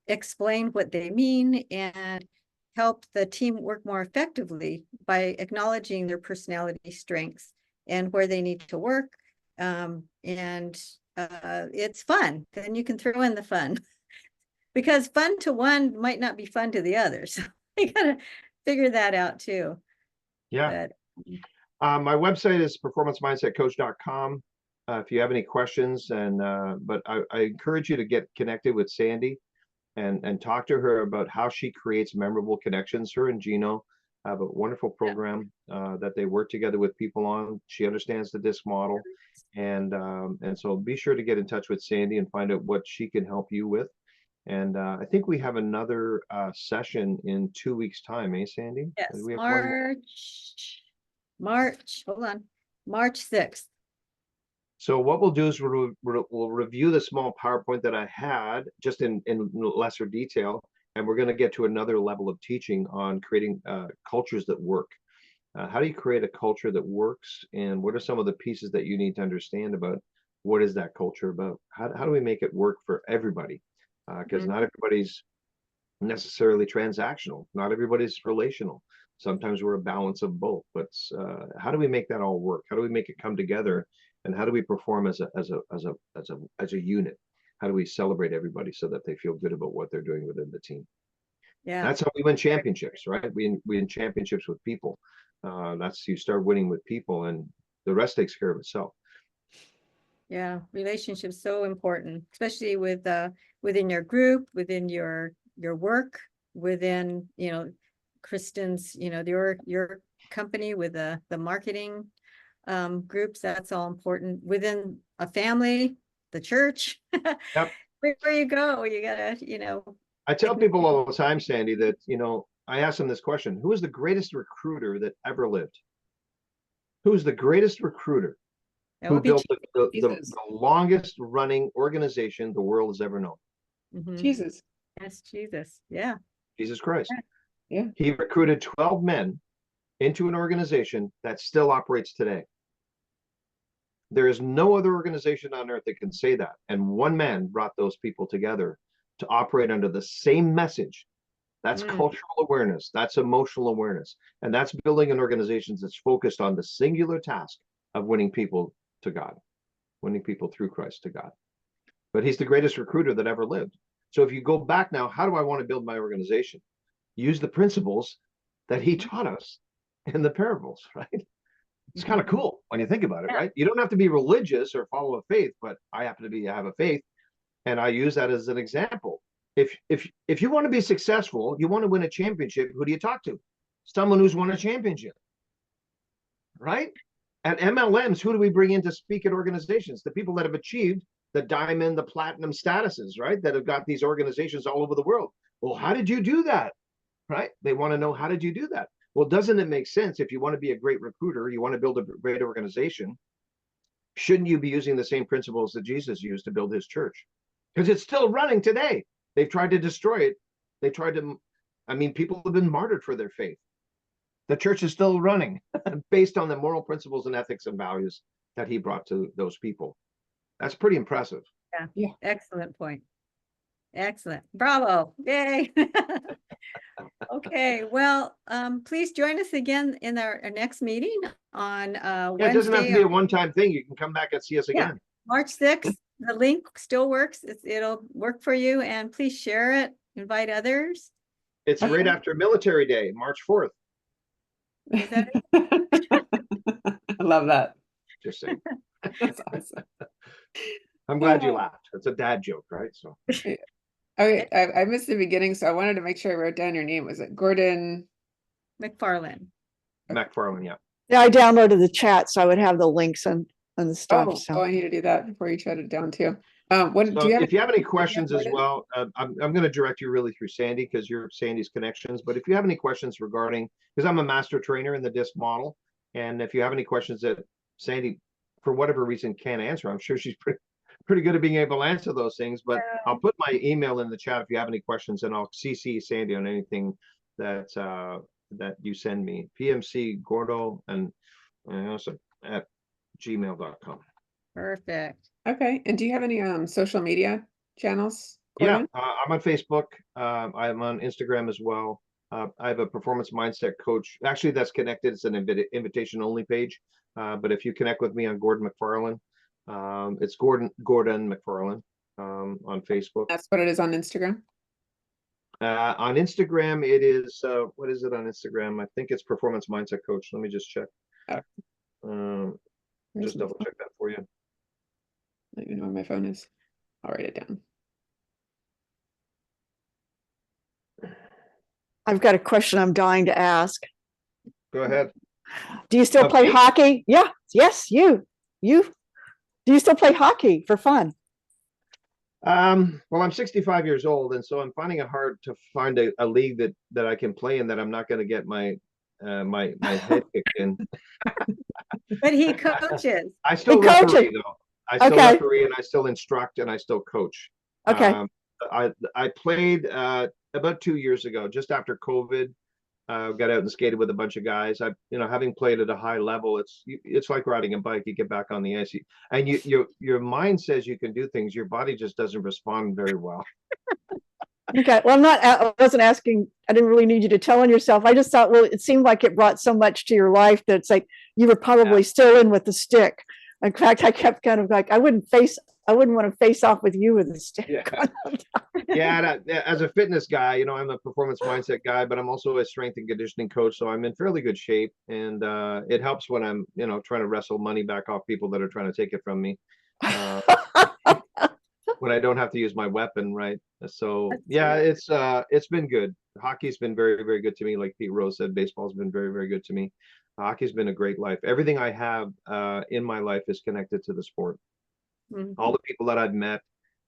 Speaker 2: explain what they mean and help the team work more effectively by acknowledging their personality strengths and where they need to work. It's fun. Then you can throw in the fun because fun to one might not be fun to the others. You gotta figure that out too.
Speaker 3: Yeah.
Speaker 2: But
Speaker 3: My website is performancemindsetcoach.com. If you have any questions, but I encourage you to get connected with Sandy and talk to her about how she creates memorable connections. Her and Gino have a wonderful program that they work together with people on. She understands the DISC model, and so be sure to get in touch with Sandy and find out what she can help you with. And I think we have another session in 2 weeks' time, eh, Sandy?
Speaker 2: yes,
Speaker 3: We have one more?
Speaker 2: hold on, March 6th.
Speaker 3: So what we'll do is we'll review the small PowerPoint that I had just in lesser detail, and we're going to get to another level of teaching on creating cultures that work. How do you create a culture that works, and what are some of the pieces that you need to understand about what is that culture about? How do we make it work for everybody? Because not everybody's necessarily transactional. Not everybody's relational. Sometimes we're a balance of both. But how do we make that all work? How do we make it come together? And how do we perform as a unit? How do we celebrate everybody so that they feel good about what they're doing within the team?
Speaker 2: Yeah,
Speaker 3: That's how we win championships, right? We win championships with people. That's you start winning with people, and the rest takes care of itself.
Speaker 2: yeah, relationships so important, especially with within your group, within your work, within Kristen's your company with the marketing groups. That's all important within a family, the church.
Speaker 3: Yep.
Speaker 2: Where you go, you gotta
Speaker 3: I tell people all the time, Sandy, that I ask them this question: who is the greatest recruiter that ever lived? Who's the greatest recruiter
Speaker 2: that
Speaker 3: who
Speaker 2: would be
Speaker 3: built the
Speaker 5: Jesus.
Speaker 3: longest running organization the world has ever known?
Speaker 5: Jesus.
Speaker 2: Yes, Jesus. Yeah.
Speaker 3: Jesus Christ.
Speaker 5: Yeah.
Speaker 3: He recruited 12 men into an organization that still operates today. There is no other organization on earth that can say that. And one man brought those people together to operate under the same message. That's cultural awareness. That's emotional awareness. And that's building an organization that's focused on the singular task of winning people to God, winning people through Christ to God. But he's the greatest recruiter that ever lived. So if you go back now, how do I want to build my organization? Use the principles that he taught us in the parables, right? It's kind of cool when you think about it, right? You don't have to be religious or follow a faith, but I happen to have a faith, and I use that as an example. If you want to be successful, you want to win a championship, who do you talk to? Someone who's won a championship, right? At MLMs, who do we bring in to speak at organizations? The people that have achieved the diamond, the platinum statuses, right? That have got these organizations all over the world. Well, how did you do that? Right? They want to know, how did you do that? Well, doesn't it make sense if you want to be a great recruiter, you want to build a great organization, shouldn't you be using the same principles that Jesus used to build his church? Because it's still running today. They've tried to destroy it. They tried to, people have been martyred for their faith. The church is still running based on the moral principles and ethics and values that he brought to those people. That's pretty impressive.
Speaker 2: Yeah. Excellent point. Excellent. Bravo. Yay. Okay. Well, please join us again in our next meeting on Wednesday.
Speaker 3: It doesn't have to be a one-time thing. You can come back and see us again.
Speaker 2: March 6th. The link still works. It'll work for you, and please share it. Invite others.
Speaker 3: It's right after Military Day, March 4th.
Speaker 2: Is that it?
Speaker 5: I love that.
Speaker 3: Just saying.
Speaker 5: That's awesome.
Speaker 3: I'm glad you laughed. It's a dad joke, right? So
Speaker 5: I missed the beginning, so I wanted to make sure I wrote down your name. Was it Gordan
Speaker 2: MacFarlane?
Speaker 3: MacFarlane, yeah.
Speaker 4: Yeah, I downloaded the chat so I would have the links and the stuff.
Speaker 5: Oh, I need to do that before you shut it down too. If
Speaker 3: you have any questions as well, I'm going to direct you really through Sandy, because you're Sandy's connections. But if you have any questions regarding, because I'm a master trainer in the DISC model, and if you have any questions that Sandy, for whatever reason, can't answer. I'm sure she's pretty good at being able to answer those things, but I'll put my email in the chat if you have any questions, and I'll CC Sandy on anything that that you send me. PMC Gordo and also at gmail.com.
Speaker 2: Perfect.
Speaker 5: Okay. And do you have any social media channels,
Speaker 3: Yeah,
Speaker 5: Gordon?
Speaker 3: I'm on Facebook. I'm on Instagram as well. I have a performance mindset coach. Actually, that's connected. It's an invitation only page. But if you connect with me on Gordan MacFarlane, it's Gordan MacFarlane on Facebook.
Speaker 5: That's what it is on Instagram.
Speaker 3: On Instagram, it is what is it on Instagram? I think it's performance mindset coach. Let me just check.
Speaker 5: Oh.
Speaker 3: Just double check that for you.
Speaker 5: Let me know where my phone is. I'll write it down.
Speaker 4: I've got a question I'm dying to ask.
Speaker 3: Go ahead.
Speaker 4: Do you still play hockey? Yeah. Yes, you. Do you still play hockey for fun?
Speaker 3: Well, I'm 65 years old, and so I'm finding it hard to find a league that I can play in that I'm not going to get my my head kicked in.
Speaker 2: But he coaches.
Speaker 3: I still referee though. I still referee, and I still instruct, and I still coach.
Speaker 4: Okay.
Speaker 3: I played about 2 years ago, just after COVID. Got out and skated with a bunch of guys. Having played at a high level, it's like riding a bike. You get back on the ice, and your mind says you can do things. Your body just doesn't respond very well.
Speaker 4: Okay. Well, I wasn't asking. I didn't really need you to tell on yourself. I just thought, well, it seemed like it brought so much to your life that it's like you were probably still in with the stick. In fact, I kept kind of like, I wouldn't want to face off with you with a stick.
Speaker 3: Yeah. As a fitness guy, I'm a performance mindset guy, but I'm also a strength and conditioning coach. So I'm in fairly good shape, and it helps when I'm, trying to wrestle money back off people that are trying to take it from me. When I don't have to use my weapon, right? So yeah, it's been good. Hockey's been very, very good to me. Like Pete Rose said, baseball's been very, very good to me. Hockey's been a great life. Everything I have in my life is connected to the sport.
Speaker 2: Mm-hmm.
Speaker 3: All the people that I've met,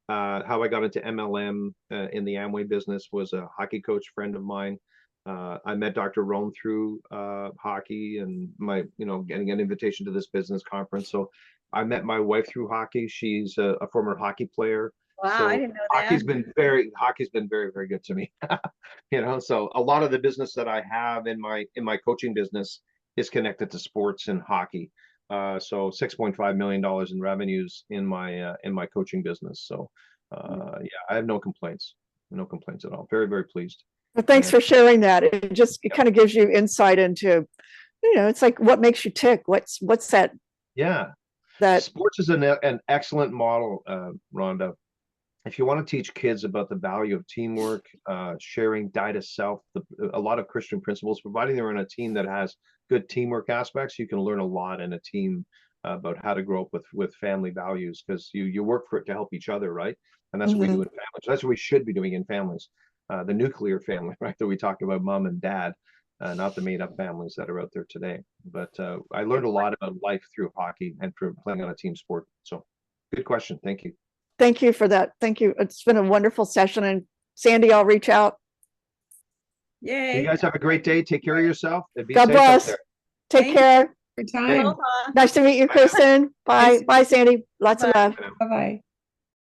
Speaker 3: how I got into MLM in the Amway business was a hockey coach friend of mine. I met Dr. Rohn through hockey, and getting an invitation to this business conference. So I met my wife through hockey. She's a former hockey player.
Speaker 2: Wow,
Speaker 3: so
Speaker 2: I didn't know that.
Speaker 3: Hockey's been very, very good to me. So a lot of the business that I have in my coaching business is connected to sports and hockey. So $6.5 million in revenues in my coaching business. So yeah, I have no complaints at all. Very, very pleased.
Speaker 4: Well, thanks for sharing that. It kind of gives you insight into, it's like what makes you tick. What's that?
Speaker 3: Yeah.
Speaker 4: That
Speaker 3: sports is an excellent model, Rhonda. If you want to teach kids about the value of teamwork, sharing, die to self, a lot of Christian principles, providing they're in a team that has good teamwork aspects, you can learn a lot in a team about how to grow up with family values, because you work for it to help each other, right? And that's what we do in families. That's what we should be doing in families. The nuclear family, right? That we talk about, mom and dad, not the made up families that are out there today. But I learned a lot about life through hockey and through playing on a team sport. So good question. Thank you.
Speaker 4: Thank you for that. Thank you. It's been a wonderful session. And Sandy, I'll reach out.
Speaker 2: Yay.
Speaker 3: You guys have a great day. Take care of yourself and be
Speaker 4: God
Speaker 3: safe
Speaker 4: bless.
Speaker 3: out there.
Speaker 4: Take care.
Speaker 5: Good time.
Speaker 4: Nice to meet you, Kristen. Bye. Bye, Sandy. Lots of love.
Speaker 5: Bye-bye.